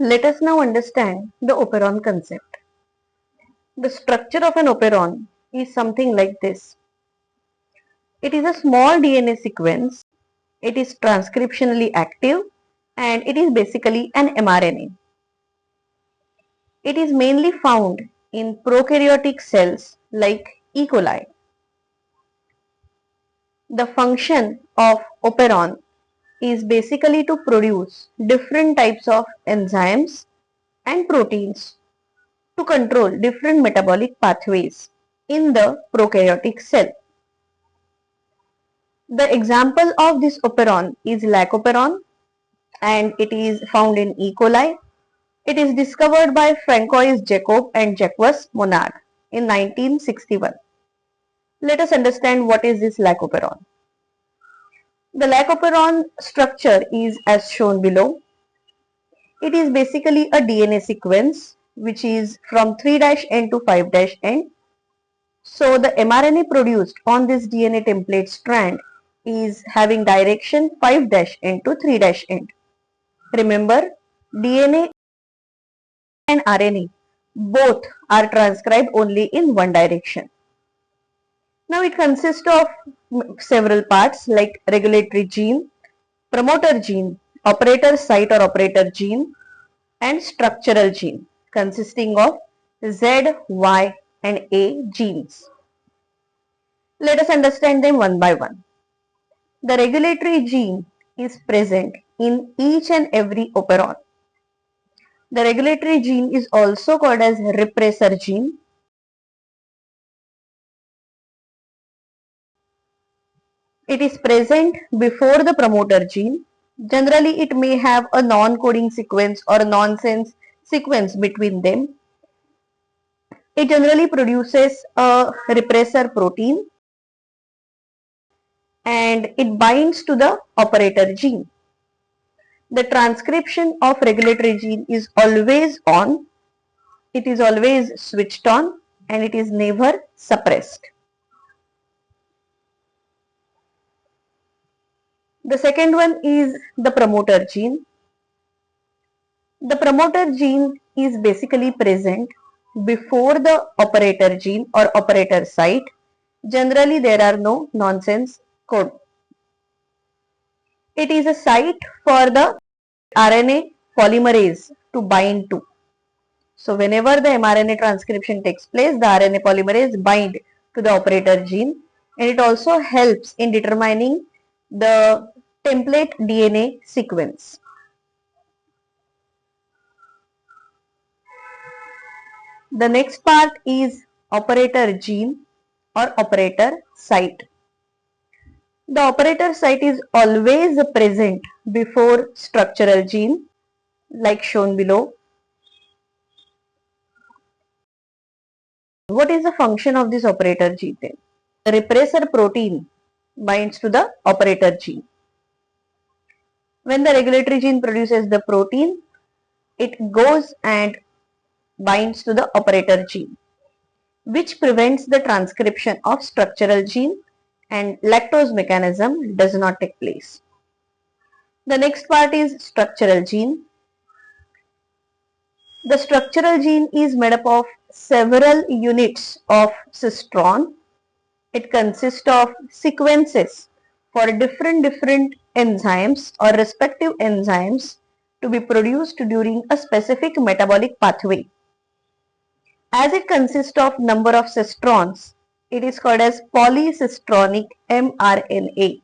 Let us now understand the operon concept. The structure of an operon is something like this. It is a small DNA sequence. It is transcriptionally active and it is basically an mRNA. It is mainly found in prokaryotic cells like E. coli. The function of operon is basically to produce different types of enzymes and proteins to control different metabolic pathways in the prokaryotic cell. The example of this operon is Lac Operon and it is found in E. coli. It is discovered by Francois Jacob and Jacques Monod in 1961. Let us understand what is this Lac Operon. The Lac Operon structure is as shown below. It is basically a DNA sequence which is from 3' to 5' So the mRNA produced on this DNA template strand is having direction 5' to 3'. Remember, DNA and RNA both are transcribed only in one direction. Now it consists of several parts like regulatory gene, promoter gene, operator site or operator gene, and structural gene consisting of Z, Y, and A genes. Let us understand them one by one. The regulatory gene is present in each and every operon. The regulatory gene is also called as repressor gene. It is present before the promoter gene. Generally, it may have a non-coding sequence or a nonsense sequence between them. It generally produces a repressor protein and it binds to the operator gene. The transcription of regulatory gene is always on, it is always switched on, and it is never suppressed. The second one is the promoter gene. The promoter gene is basically present before the operator gene or operator site. Generally, there are no nonsense code. It is a site for the RNA polymerase to bind to. So whenever the mRNA transcription takes place, the RNA polymerase bind to the operator gene, and it also helps in determining the template DNA sequence. The next part is operator gene or operator site. The operator site is always present before structural gene like shown below. What is the function of this operator gene then? The repressor protein binds to the operator gene. When the regulatory gene produces the protein, it goes and binds to the operator gene, which prevents the transcription of structural gene and lactose mechanism does not take place. The next part is structural gene. The structural gene is made up of several units of cistron. It consists of sequences for different enzymes or respective enzymes to be produced during a specific metabolic pathway. As it consists of number of cistrons, it is called as polycistronic mRNA.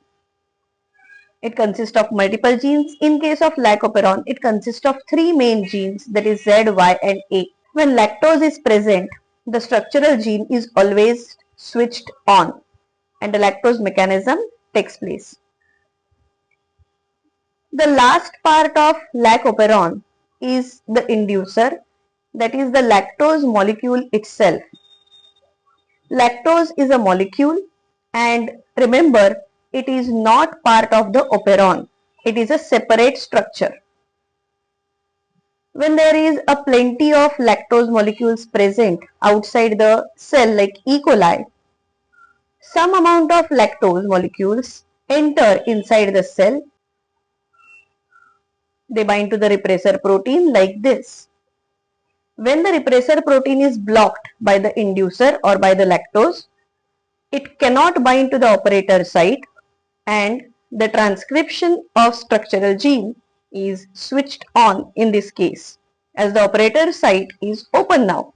It consists of multiple genes. In case of Lac Operon, it consists of three main genes, that is Z, Y, and A. When lactose is present, the structural gene is always switched on and the lactose mechanism takes place. The last part of Lac Operon is the inducer, that is the lactose molecule itself. Lactose is a molecule and remember, it is not part of the operon. It is a separate structure. When there is a plenty of lactose molecules present outside the cell like E. coli, some amount of lactose molecules enter inside the cell They bind to the repressor protein like this. When the repressor protein is blocked by the inducer or by the lactose, it cannot bind to the operator site and the transcription of structural gene is switched on in this case, as the operator site is open now.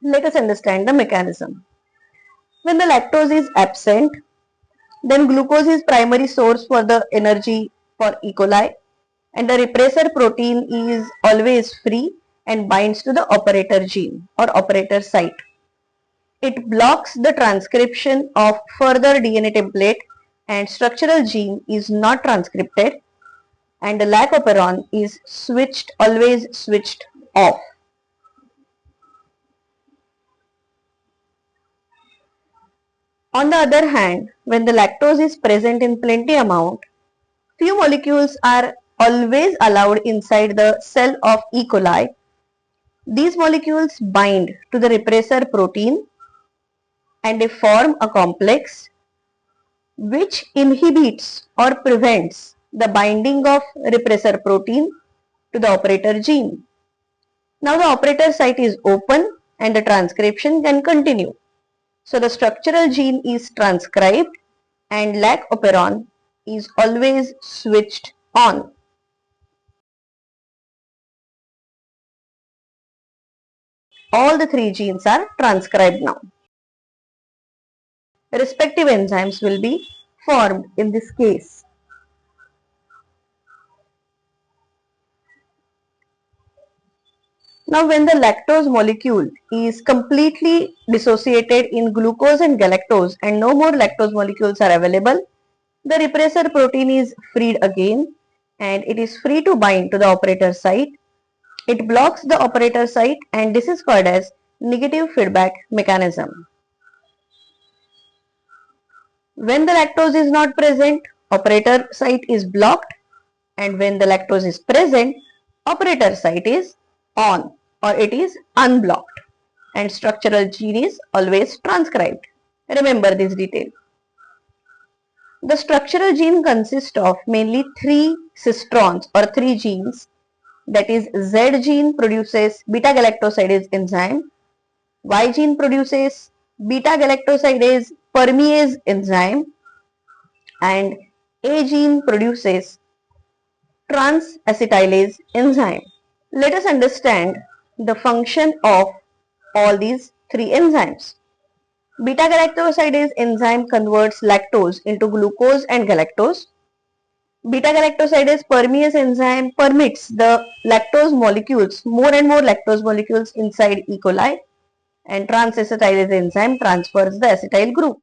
Let us understand the mechanism. When the lactose is absent, then glucose is primary source for the energy for E. coli, and the repressor protein is always free and binds to the operator gene or operator site. It blocks the transcription of further DNA template and structural gene is not transcripted, and the Lac Operon is always switched off. On the other hand, when the lactose is present in plenty amount, few molecules are always allowed inside the cell of E. coli. These molecules bind to the repressor protein and they form a complex which inhibits or prevents the binding of repressor protein to the operator gene. Now the operator site is open and the transcription can continue. So the structural gene is transcribed and Lac Operon is always switched on. All the three genes are transcribed now. Respective enzymes will be formed in this case. Now when the lactose molecule is completely dissociated in glucose and galactose and no more lactose molecules are available, the repressor protein is freed again and it is free to bind to the operator site. It blocks the operator site and this is called as negative feedback mechanism. When the lactose is not present, operator site is blocked, and when the lactose is present, operator site is on or it is unblocked and structural gene is always transcribed. Remember this detail. The structural gene consists of mainly three cistrons or three genes, that is Z gene produces beta galactosidase enzyme, Y gene produces beta galactosidase permease enzyme, and A gene produces trans-acetylase enzyme. Let us understand the function of all these three enzymes. Beta galactosidase enzyme converts lactose into glucose and galactose. Beta galactosidase permease enzyme permits the lactose molecules, more and more lactose molecules inside E. coli, and trans-acetylase enzyme transfers the acetyl group.